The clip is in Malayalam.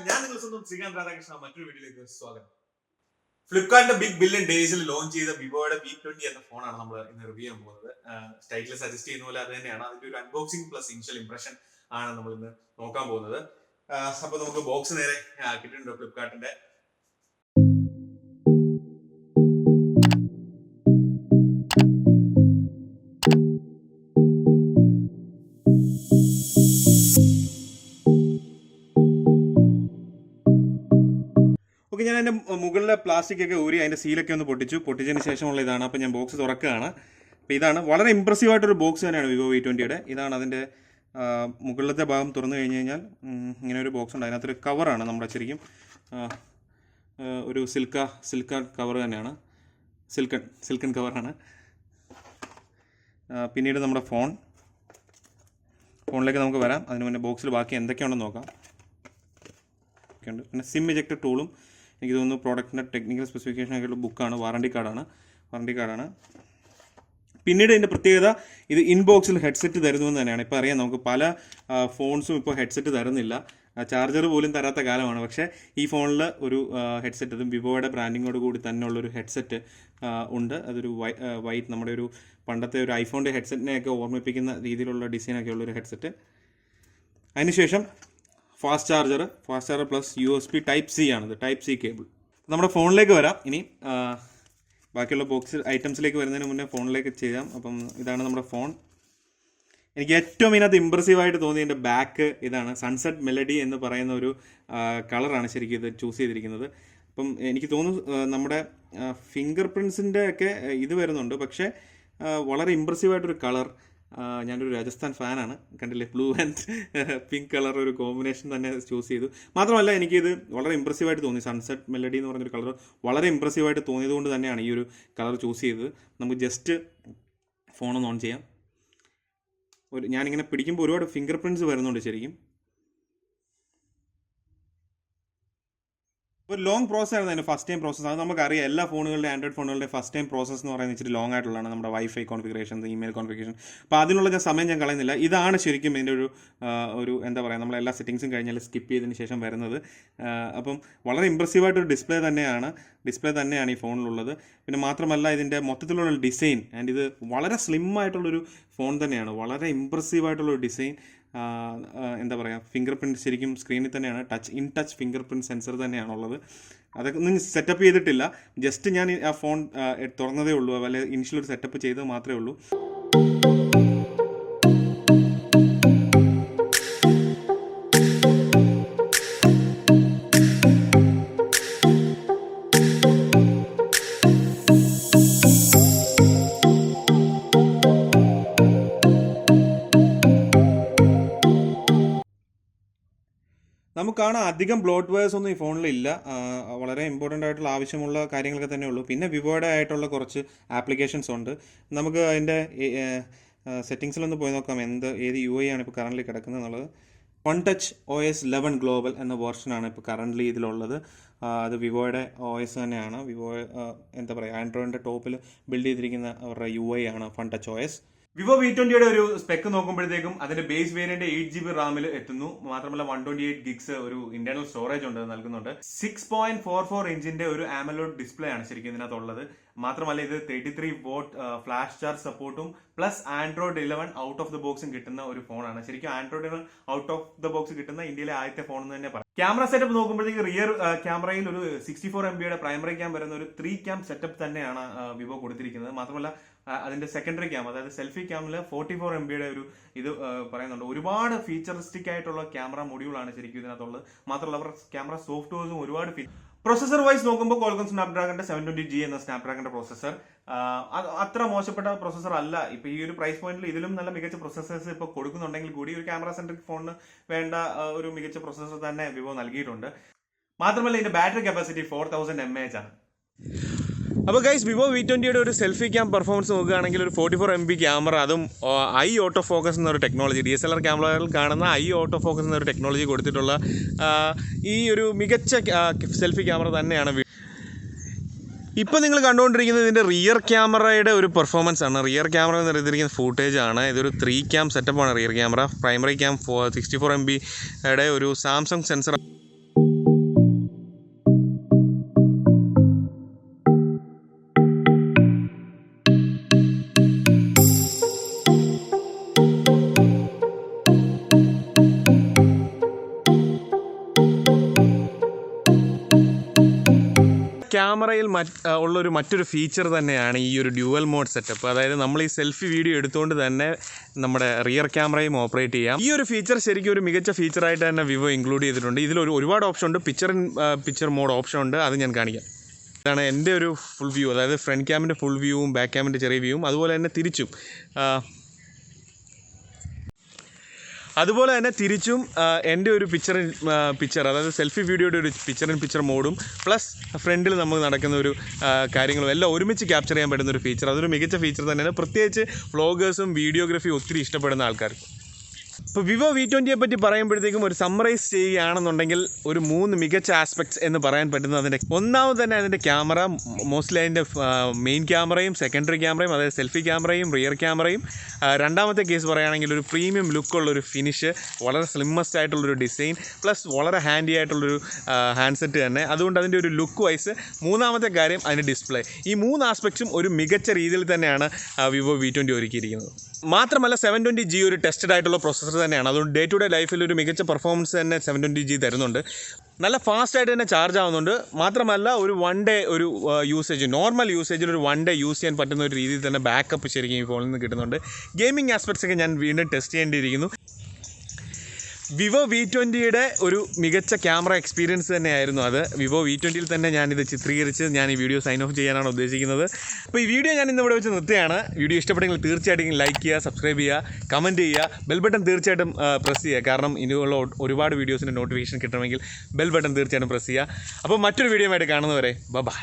ഞാൻ നിങ്ങൾ സ്വന്തം ശ്രീകാന്ത് രാധാകൃഷ്ണ മറ്റൊരു വീഡിയോയിലേക്ക് സ്വാഗതം. ഫ്ലിപ്കാർട്ടിന്റെ ബിഗ് ബില്യൺ ഡേയ്സിൽ ലോഞ്ച് ചെയ്ത വിവോയുടെ V20 എന്ന ഫോണാണ് നമ്മൾ ഇന്ന് റിവ്യൂ ചെയ്യാൻ പോകുന്നത്. ടൈറ്റിൽ സജസ്റ്റ് ചെയ്യുന്ന പോലെ അത് തന്നെയാണ്. അതിന്റെ ഒരു അൺബോക്സിംഗ് പ്ലസ് ഇനിഷ്യൽ ഇംപ്രഷൻ ആണ് നമ്മൾ ഇന്ന് നോക്കാൻ പോകുന്നത്. അപ്പൊ നമുക്ക് ബോക്സ് നേരെ കിട്ടിയിട്ടുണ്ട് ഫ്ലിപ്കാർട്ടിന്റെ. ഓക്കെ, ഞാൻ അതിൻ്റെ മുകളിലെ പ്ലാസ്റ്റിക് ഒക്കെ ഊരി അതിൻ്റെ സീലൊക്കെ ഒന്ന് പൊട്ടിച്ചതിന് ശേഷമുള്ള ഇതാണ്. അപ്പോൾ ഞാൻ ബോക്സ് തുറക്കുകയാണ്. അപ്പോൾ ഇതാണ് വളരെ ഇമ്പ്രസീവ് ആയിട്ടൊരു ബോക്സ് തന്നെയാണ് വിവോ V20യുടെ. ഇതാണ് അതിൻ്റെ മുകളിലത്തെ ഭാഗം തുറന്നു കഴിഞ്ഞ് കഴിഞ്ഞാൽ ഇങ്ങനെ ഒരു ബോക്സ് ഉണ്ട്. അതിനകത്തൊരു കവറാണ് നമ്മുടെ ശരിക്കും ഒരു സിൽക്കൺ കവർ തന്നെയാണ്, സിൽക്കൺ കവറാണ്. പിന്നീട് നമ്മുടെ ഫോണിലേക്ക് നമുക്ക് വരാം. അതിന് മുന്നേ ബോക്സിൽ ബാക്കി എന്തൊക്കെയുണ്ടെന്ന് നോക്കാം. ഒക്കെ ഉണ്ട്. പിന്നെ സിം ഇജക്ടർ ടൂളും എനിക്ക് തോന്നുന്നു പ്രോഡക്റ്റിൻ്റെ ടെക്നിക്കൽ സ്പെസിഫിക്കേഷനൊക്കെയുള്ള ബുക്കാണ്, വാറണ്ടി കാർഡാണ്. പിന്നീട് ഇതിൻ്റെ പ്രത്യേകത, ഇത് ഇൻബോക്സിൽ ഹെഡ്സെറ്റ് തരുന്നുവെന്ന് തന്നെയാണ്. ഇപ്പോൾ അറിയാം, നമുക്ക് പല ഫോൺസും ഇപ്പോൾ ഹെഡ്സെറ്റ് തരുന്നില്ല, ചാർജർ പോലും തരാത്ത കാലമാണ്. പക്ഷേ ഈ ഫോണിൽ ഒരു ഹെഡ്സെറ്റ്, അതും വിവോയുടെ ബ്രാൻഡിങ്ങോട് കൂടി തന്നെയുള്ളൊരു ഹെഡ്സെറ്റ് ഉണ്ട്. അതൊരു വൈറ്റ്, നമ്മുടെ ഒരു പണ്ടത്തെ ഒരു ഐഫോണിൻ്റെ ഹെഡ്സെറ്റിനെയൊക്കെ ഓർമ്മിപ്പിക്കുന്ന രീതിയിലുള്ള ഡിസൈനൊക്കെ ഉള്ളൊരു ഹെഡ്സെറ്റ്. അതിനുശേഷം fast charger plus USB Type-C ആണിത്, Type-C കേബിൾ. നമ്മുടെ ഫോണിലേക്ക് വരാം. ഇനി ബാക്കിയുള്ള ബോക്സ് ഐറ്റംസിലേക്ക് വരുന്നതിന് മുന്നേ ഫോണിലേക്ക് ചെയ്യാം. അപ്പം ഇതാണ് നമ്മുടെ ഫോൺ. എനിക്ക് ഏറ്റവും ഇതിനകത്ത് ഇമ്പ്രസീവായിട്ട് തോന്നിയതിൻ്റെ ബാക്ക് ഇതാണ്. സൺസെറ്റ് മെലഡി എന്ന് പറയുന്ന ഒരു കളറാണ് ശരിക്കും ഇത് ചൂസ് ചെയ്തിരിക്കുന്നത്. അപ്പം എനിക്ക് തോന്നുന്നു നമ്മുടെ ഫിംഗർ പ്രിൻസിൻ്റെ ഒക്കെ ഇത് വരുന്നുണ്ട്. പക്ഷേ വളരെ ഇമ്പ്രസീവായിട്ടൊരു കളർ. ഞാനൊരു രാജസ്ഥാൻ ഫാനാണ്, കണ്ടില്ലേ, ബ്ലൂ ആൻഡ് പിങ്ക് കളർ ഒരു കോമ്പിനേഷൻ തന്നെ ചൂസ് ചെയ്തു. മാത്രമല്ല എനിക്കിത് വളരെ ഇമ്പ്രസീവായിട്ട് തോന്നി. സൺസെറ്റ് മെലഡി എന്ന് പറഞ്ഞൊരു കളർ വളരെ ഇമ്പ്രസീവായിട്ട് തോന്നിയത് കൊണ്ട് തന്നെയാണ് ഈ ഒരു കളർ ചൂസ് ചെയ്തത്. നമുക്ക് ജസ്റ്റ് ഫോണൊന്ന് ഓൺ ചെയ്യാം. ഞാനിങ്ങനെ പിടിക്കുമ്പോൾ ഒരുപാട് ഫിംഗർ പ്രിൻറ്റ്സ് വരുന്നുണ്ട് ശരിക്കും. ഒരു ലോങ് പ്രോസസ് ആയിരുന്നു അതിൻ്റെ ഫസ്റ്റ് ടൈം പ്രോസസ്സ്. അത് നമുക്കറിയാം, എല്ലാ ഫോണുകളുടെ ആൻഡ്രോയിഡ് ഫോണുകളുടെ ഫസ്റ്റ് ടൈം പ്രോസസ്സ് എന്ന് പറയുന്നത് ഇച്ചിരി ലോങ് ആയിട്ടുള്ളതാണ്. നമ്മുടെ വൈഫൈ കോൺഫിഗറേഷൻ, ഇമെയിൽ കോൺഫിഗറേഷൻ. അപ്പോൾ അതിനുള്ള സമയം ഞാൻ കളയുന്നില്ല. ഇതാണ് ശരിക്കും ഇതിൻ്റെ ഒരു എന്താ പറയുക, നമ്മൾ എല്ലാ സെറ്റിങ്സും കഴിഞ്ഞാൽ സ്കിപ്പ് ചെയ്തതിന് ശേഷം വരുന്നത്. അപ്പം വളരെ ഇമ്പ്രസീവായിട്ടൊരു ഡിസ്പ്ലേ തന്നെയാണ് ഈ ഫോണിലുള്ളത്. പിന്നെ മാത്രമല്ല ഇതിൻ്റെ മൊത്തത്തിലുള്ള ഡിസൈൻ, ആൻഡ് ഇത് വളരെ സ്ലിം ആയിട്ടുള്ളൊരു ഫോൺ തന്നെയാണ്. വളരെ ഇമ്പ്രസീവായിട്ടുള്ളൊരു ഡിസൈൻ. എന്താ പറയുക, ഫിംഗർ പ്രിൻറ്റ് ശരിക്കും സ്ക്രീനിൽ തന്നെയാണ്, in touch finger print sensor തന്നെയാണുള്ളത്. അതൊക്കെ ഒന്നും സെറ്റപ്പ് ചെയ്തിട്ടില്ല. ജസ്റ്റ് ഞാൻ ആ ഫോൺ തുറന്നതേ ഉള്ളൂ, വല്ല ഇനിഷ്യൽ ഒരു സെറ്റപ്പ് ചെയ്തത് മാത്രമേ ഉള്ളൂ. നമുക്കാണ് അധികം ബ്ലോട്ട് വെയേഴ്സ് ഒന്നും ഈ ഫോണിലില്ല. വളരെ ഇമ്പോർട്ടൻ്റ് ആയിട്ടുള്ള ആവശ്യമുള്ള കാര്യങ്ങളൊക്കെ തന്നെ ഉള്ളൂ. പിന്നെ വിവോയുടെ ആയിട്ടുള്ള കുറച്ച് ആപ്ലിക്കേഷൻസ് ഉണ്ട്. നമുക്ക് അതിൻ്റെ സെറ്റിങ്സിലൊന്ന് പോയി നോക്കാം ഏത് UI ആണ് ഇപ്പോൾ കറൻ്റ് കിടക്കുന്നത് എന്നുള്ളത്. OneTouch OS 11 ഗ്ലോബൽ എന്ന വേർഷനാണ് ഇപ്പോൾ കറൻ്റ് ഇതിലുള്ളത്. അത് വിവോയുടെ OS തന്നെയാണ്. വിവോ എന്താ പറയുക, ആൻഡ്രോയിഡിൻ്റെ ടോപ്പിൽ ബിൽഡ് ചെയ്തിരിക്കുന്ന അവരുടെ UI ആണ് OneTouch OS. വിവോ V20യുടെ ഒരു സ്പെക്ക് നോക്കുമ്പോഴത്തേക്കും അതിന്റെ ബേസ് വേരിയന്റ് 8GB റാമിൽ എത്തുന്നു. മാത്രമല്ല 128 GB ഒരു ഇന്റേണൽ സ്റ്റോറേജ് ഉണ്ട്, നൽകുന്നുണ്ട്. 6.44 ഇഞ്ചിന്റെ ഒരു AMOLED ഡിസ്പ്ലേ ആണ് ശരിക്കും ഇതിനകത്തുള്ളത്. മാത്രമല്ല ഇത് 33W ഫ്ലാഷ് ചാർജ് സപ്പോർട്ടും plus Android 11 out of the ബോക്സും കിട്ടുന്ന ഒരു ഫോണാണ്. ശരിക്കും Android 11 out of the box കിട്ടുന്ന ഇന്ത്യയിലെ ആദ്യത്തെ ഫോൺ എന്ന് തന്നെ പറയാം. ക്യാമറ സെറ്റപ്പ് നോക്കുമ്പോഴത്തേക്ക് റിയർ ക്യാമറയിൽ ഒരു 64MB പ്രൈമറി ക്യാം വരുന്ന ഒരു 3 ക്യാം സെറ്റപ്പ് തന്നെയാണ് വിവോ കൊടുത്തിരിക്കുന്നത്. മാത്രമല്ല അതിന്റെ സെക്കൻഡറി ക്യാം, അതായത് സെൽഫി ക്യാമിൽ 44MB ഒരു ഇത് പറയുന്നുണ്ട്. ഒരുപാട് ഫീച്ചറിസ്റ്റിക് ആയിട്ടുള്ള ക്യാമറ മൊഡ്യൂളാണ് ശരിക്കും ഇതിനകത്തുള്ളത്. മാത്രമല്ല അവർ ക്യാമറ സോഫ്റ്റ്വെയർസും ഒരുപാട് പ്രൊസസർ വൈസ് നോക്കുമ്പോൾ Qualcomm സ്നാപ്ഡ്രാഗന്റെ 720G എന്ന സ്നാപ്ഡ്രാഗന്റെ പ്രൊസസർ അത്ര മോശപ്പെട്ട പ്രൊസസർ അല്ല. ഇപ്പൊ ഈ ഒരു പ്രൈസ് പോയിന്റിൽ ഇതിലും നല്ല മികച്ച പ്രൊസസേഴ്സ് ഇപ്പൊ കൊടുക്കുന്നുണ്ടെങ്കിൽ കൂടി ഒരു ക്യാമറ സെൻട്രിക് ഫോണിന് വേണ്ട ഒരു മികച്ച പ്രൊസസർ തന്നെ വിവോ നൽകിയിട്ടുണ്ട്. മാത്രമല്ല ഇതിന്റെ ബാറ്ററി കപ്പാസിറ്റി 4000 mAh ആണ്. അപ്പോൾ ഗൈസ്, വിവോ V20യുടെ ഒരു സെൽഫി ക്യാം പെർഫോമൻസ് നോക്കുകയാണെങ്കിൽ ഒരു 44MB ക്യാമറ, അതും ഐ ഓട്ടോ ഫോക്കസ് എന്നൊരു ടെക്നോളജി, DSLR ക്യാമറകളിൽ കാണുന്ന ഐ ഓട്ടോ ഫോക്കസ് എന്നൊരു ടെക്നോളജി കൊടുത്തിട്ടുള്ള ഈ ഒരു മികച്ച സെൽഫി ക്യാമറ തന്നെയാണ്. ഇപ്പോൾ നിങ്ങൾ കണ്ടുകൊണ്ടിരിക്കുന്നത് ഇതിൻ്റെ റിയർ ക്യാമറയുടെ ഒരു പെർഫോമൻസ് ആണ്. റിയർ ക്യാമറ എന്ന് എടുത്തിരിക്കുന്ന ഫൂട്ടേജ് ആണ്. ഇതൊരു 3 ക്യാം സെറ്റപ്പാണ് rear camera. Primary cam 64MB ഒരു സാംസങ് സെൻസർ. ക്യാമറയിൽ ഉള്ളൊരു മറ്റൊരു ഫീച്ചർ തന്നെയാണ് ഈ ഒരു ഡ്യുവൽ മോഡ് സെറ്റപ്പ്. അതായത് നമ്മൾ ഈ സെൽഫി വീഡിയോ എടുത്തുകൊണ്ട് തന്നെ നമ്മുടെ റിയർ ക്യാമറയും ഓപ്പറേറ്റ് ചെയ്യാം. ഈ ഒരു ഫീച്ചർ ശരിക്കും ഒരു മികച്ച ഫീച്ചറായിട്ട് തന്നെ വിവോ ഇൻക്ലൂഡ് ചെയ്തിട്ടുണ്ട്. ഇതിലൊരു ഒരുപാട് ഓപ്ഷൻ ഉണ്ട്. പിക്ചർ മോഡ് ഓപ്ഷൻ ഉണ്ട്, അത് ഞാൻ കാണിക്കാം. ഇതാണ് എൻ്റെ ഒരു ഫുൾ വ്യൂ, അതായത് ഫ്രണ്ട് ക്യാമിൻ്റെ ഫുൾ വ്യൂവും ബാക്ക് ക്യാമിൻ്റെ ചെറിയ വ്യൂവും, അതുപോലെ തന്നെ തിരിച്ചും എൻ്റെ ഒരു പിക്ചർ അതായത് സെൽഫി വീഡിയോയുടെ ഒരു പിക്ചർ മോഡും പ്ലസ് ഫ്രണ്ടിൽ നമുക്ക് നടക്കുന്ന ഒരു കാര്യങ്ങളും എല്ലാം ഒരുമിച്ച് ക്യാപ്ചർ ചെയ്യാൻ പറ്റുന്ന ഒരു ഫീച്ചർ. അതൊരു മികച്ച ഫീച്ചർ തന്നെയാണ്, പ്രത്യേകിച്ച് വ്ളോഗേഴ്സും വീഡിയോഗ്രാഫി ഒത്തിരി ഇഷ്ടപ്പെടുന്ന ആൾക്കാർക്ക്. ഇപ്പോൾ വിവോ V20യെ പറ്റി പറയുമ്പോഴത്തേക്കും ഒരു സമ്മറൈസ് ചെയ്യുകയാണെന്നുണ്ടെങ്കിൽ ഒരു 3 മികച്ച ആസ്പെക്ട്സ് എന്ന് പറയാൻ പറ്റുന്നത് അതിൻ്റെ ഒന്നാമത് തന്നെ അതിൻ്റെ ക്യാമറ, മോസ്റ്റ്ലി അതിൻ്റെ മെയിൻ ക്യാമറയും സെക്കൻഡറി ക്യാമറയും, അതായത് സെൽഫി ക്യാമറയും റിയർ ക്യാമറയും. രണ്ടാമത്തെ കേസ് പറയുകയാണെങ്കിൽ ഒരു പ്രീമിയം ലുക്കുള്ളൊരു ഫിനിഷ്, വളരെ സ്ലിമ്മസ്റ്റ് ആയിട്ടുള്ളൊരു ഡിസൈൻ, പ്ലസ് വളരെ ഹാൻഡി ആയിട്ടുള്ളൊരു ഹാൻഡ്സെറ്റ് തന്നെ. അതുകൊണ്ട് അതിൻ്റെ ഒരു ലുക്ക് വൈസ് മൂന്നാമത്തെ കാര്യം അതിൻ്റെ ഡിസ്പ്ലേ. ഈ 3 ആസ്പെക്ട്സും ഒരു മികച്ച രീതിയിൽ തന്നെയാണ് വിവോ V20 ഒരുക്കിയിരിക്കുന്നത്. മാത്രമല്ല 720G ഒരു ടെസ്റ്റഡ് ആയിട്ടുള്ള പ്രോസസ്സർ തന്നെയാണ്. അതുകൊണ്ട് ഡേ ടു ഡേ ലൈഫിൽ ഒരു മികച്ച പെർഫോമൻസ് തന്നെ 720G തരുന്നുണ്ട്. നല്ല ഫാസ്റ്റായിട്ട് തന്നെ ചാർജ് ആവുന്നുണ്ട്. മാത്രമല്ല ഒരു 1 ഡേ ഒരു യൂസേജ്, നോർമൽ യൂസേജിൽ ഒരു 1 ഡേ യൂസ് ചെയ്യാൻ പറ്റുന്ന ഒരു രീതിയിൽ തന്നെ ബാക്കപ്പ് ശരിക്കും ഈ ഫോണിൽ നിന്ന് കിട്ടുന്നുണ്ട്. ഗെയിമിംഗ് ആസ്പെക്ട്സ് ഒക്കെ ഞാൻ വീണ്ടും ടെസ്റ്റ് ചെയ്യേണ്ടിയിരിക്കുന്നു. വിവോ V20യുടെ ഒരു മികച്ച ക്യാമറ എക്സ്പീരിയൻസ് തന്നെയായിരുന്നു അത്. വിവോ V20യിൽ തന്നെ ഞാനിത് ചിത്രീകരിച്ച് ഞാൻ ഈ വീഡിയോ സൈൻ ഓഫ് ചെയ്യാനാണ് ഉദ്ദേശിക്കുന്നത്. അപ്പോൾ ഈ വീഡിയോ ഞാൻ ഇന്നിവിടെ വെച്ച് നിർത്തുകയാണ്. വീഡിയോ ഇഷ്ടപ്പെട്ടെങ്കിൽ തീർച്ചയായിട്ടും ലൈക്ക് ചെയ്യുക, സബ്സ്ക്രൈബ് ചെയ്യുക, കമൻറ്റ് ചെയ്യുക, ബെൽ ബട്ടൺ തീർച്ചയായിട്ടും പ്രസ് ചെയ്യുക. കാരണം ഇനിയുള്ള ഒരുപാട് വീഡിയോസിൻ്റെ നോട്ടിഫിക്കേഷൻ കിട്ടണമെങ്കിൽ ബെൽ ബട്ടൺ തീർച്ചയായിട്ടും പ്രസ് ചെയ്യുക. അപ്പോൾ മറ്റൊരു വീഡിയോ ആയിട്ട് കാണുന്നവരെ ബൈ.